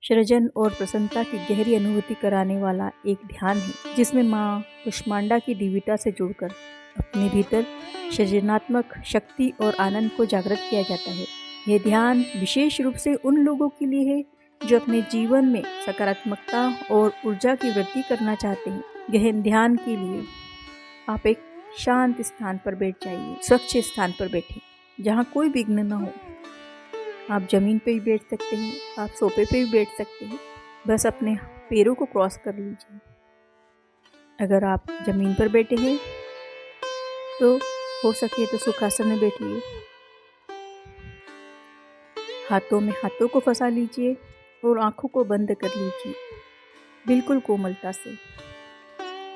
सृजन और प्रसन्नता की गहरी अनुभूति कराने वाला एक ध्यान है जिसमें माँ कुष्मांडा की दिव्यता से जुड़कर अपने भीतर सृजनात्मक शक्ति और आनंद को जागृत किया जाता है। यह ध्यान विशेष रूप से उन लोगों के लिए है जो अपने जीवन में सकारात्मकता और ऊर्जा की वृद्धि करना चाहते हैं। गहन ध्यान के लिए आप एक शांत स्थान पर बैठ जाइए, स्वच्छ स्थान पर बैठें जहाँ कोई विघ्न न हो। आप जमीन पे भी बैठ सकते हैं, आप सोफे पे भी बैठ सकते हैं, बस अपने पैरों को क्रॉस कर लीजिए। अगर आप जमीन पर बैठे हैं तो हो सके तो सुखासन में बैठिए। हाथों में हाथों को फंसा लीजिए और आंखों को बंद कर लीजिए, बिल्कुल कोमलता से।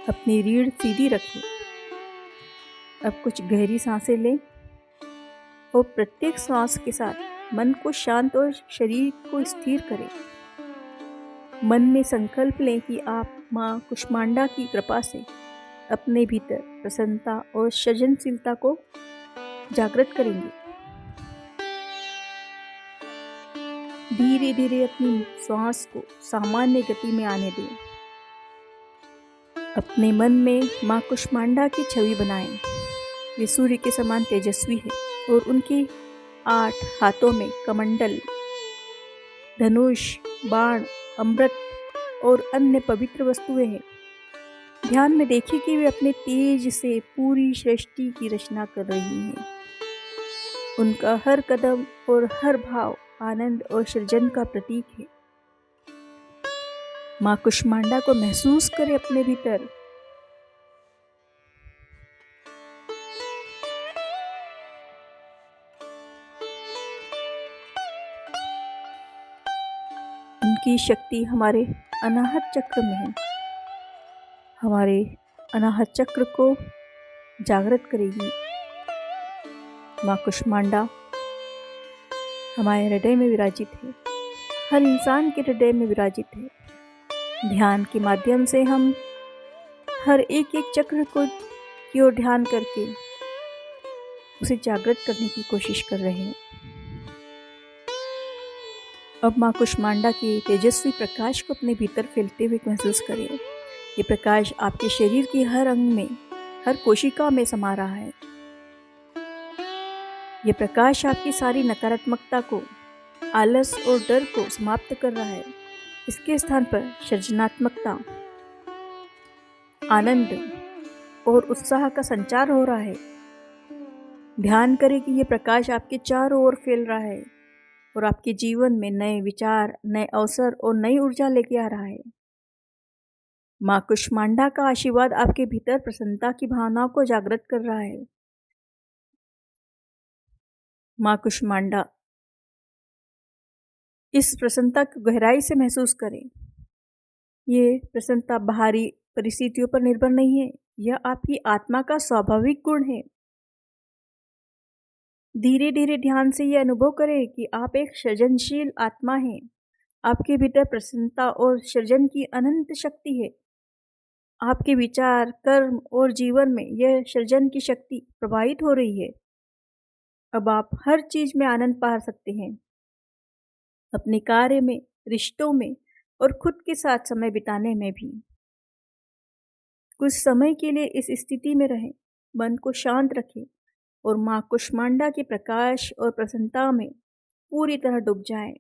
अपनी रीढ़ सीधी रखें। अब कुछ गहरी सांसें लें और प्रत्येक सांस के साथ मन को शांत और शरीर को स्थिर करें। मन में संकल्प लें कि आप माँ कुष्मांडा की कृपा से अपने भीतर प्रसन्नता और सृजनशीलता को जागृत करेंगे। धीरे धीरे अपनी श्वास को सामान्य गति में आने दें। अपने मन में माँ कुष्मांडा की छवि बनाएं। वे सूर्य के समान तेजस्वी है और उनके 8 हाथों में कमंडल, धनुष, बाण, अमृत और अन्य पवित्र वस्तुएं हैं। ध्यान में देखिए कि वे अपने तेज से पूरी सृष्टि की रचना कर रही हैं। उनका हर कदम और हर भाव आनंद और सृजन का प्रतीक है। माँ कुष्मांडा को महसूस करें अपने भीतर। उनकी शक्ति हमारे अनाहत चक्र में है। हमारे अनाहत चक्र को जागृत करेगी। माँ कुष्मांडा हमारे हृदय में विराजित है, हर इंसान के हृदय में विराजित है। ध्यान के माध्यम से हम हर एक चक्र को की ओर ध्यान करके उसे जागृत करने की कोशिश कर रहे हैं। अब माँ कुष्मांडा के तेजस्वी प्रकाश को अपने भीतर फैलते हुए महसूस करें। ये प्रकाश आपके शरीर के हर अंग में, हर कोशिका में समा रहा है। ये प्रकाश आपकी सारी नकारात्मकता को, आलस और डर को समाप्त कर रहा है। इसके स्थान पर सृजनात्मकता, आनंद और उत्साह का संचार हो रहा है। ध्यान करें कि ये प्रकाश आपके चारों ओर फैल रहा है और आपके जीवन में नए विचार, नए अवसर और नई ऊर्जा लेके आ रहा है। माँ कुष्मांडा का आशीर्वाद आपके भीतर प्रसन्नता की भावनाओं को जागृत कर रहा है। माँ कुष्मांडा, इस प्रसन्नता को गहराई से महसूस करें। ये प्रसन्नता बाहरी परिस्थितियों पर निर्भर नहीं है, यह आपकी आत्मा का स्वाभाविक गुण है। धीरे धीरे ध्यान से यह अनुभव करें कि आप एक सृजनशील आत्मा हैं। आपके भीतर प्रसन्नता और सृजन की अनंत शक्ति है। आपके विचार, कर्म और जीवन में यह सृजन की शक्ति प्रवाहित हो रही है। अब आप हर चीज में आनंद पा सकते हैं, अपने कार्य में, रिश्तों में और खुद के साथ समय बिताने में भी। कुछ समय के लिए इस स्थिति में रहें, मन को शांत रखें और माँ कुष्मांडा के प्रकाश और प्रसन्नता में पूरी तरह डूब जाएं।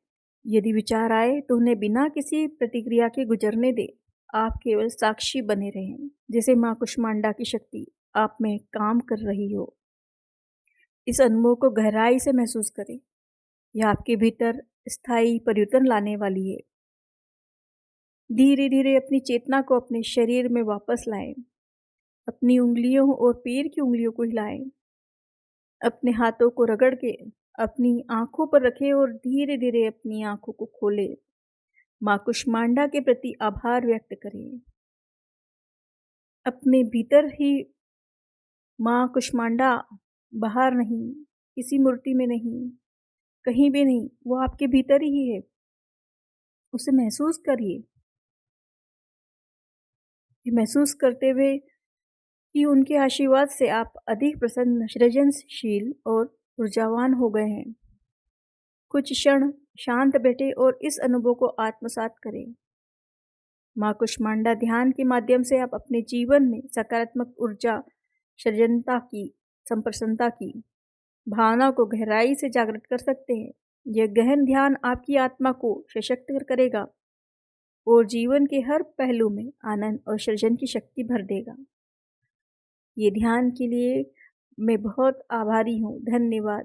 यदि विचार आए तो उन्हें बिना किसी प्रतिक्रिया के गुजरने दें। आप केवल साक्षी बने रहें, जैसे माँ कुष्मांडा की शक्ति आप में काम कर रही हो। इस अनुभव को गहराई से महसूस करें। यह आपके भीतर स्थायी परिवर्तन लाने वाली है। धीरे धीरे अपनी चेतना को अपने शरीर में वापस लाएं। अपनी उंगलियों और पैर की उंगलियों को हिलाएं। अपने हाथों को रगड़ के अपनी आंखों पर रखें और धीरे धीरे अपनी आंखों को खोलें। माँ कुष्मांडा के प्रति आभार व्यक्त करें। अपने भीतर ही माँ कुष्मांडा, बाहर नहीं, किसी मूर्ति में नहीं, कहीं भी नहीं, वो आपके भीतर ही है। उसे महसूस करिए। ये महसूस करते हुए कि उनके आशीर्वाद से आप अधिक प्रसन्न, सृजनशील और ऊर्जावान हो गए हैं। कुछ क्षण शांत बैठे और इस अनुभव को आत्मसात करें। माँ कुष्मांडा ध्यान के माध्यम से आप अपने जीवन में सकारात्मक ऊर्जा, सृजनता की, संप्रसन्नता की भावना को गहराई से जागृत कर सकते हैं। यह गहन ध्यान आपकी आत्मा को सशक्त करेगा और जीवन के हर पहलू में आनंद और सृजन की शक्ति भर देगा। ये ध्यान के लिए मैं बहुत आभारी हूँ। धन्यवाद।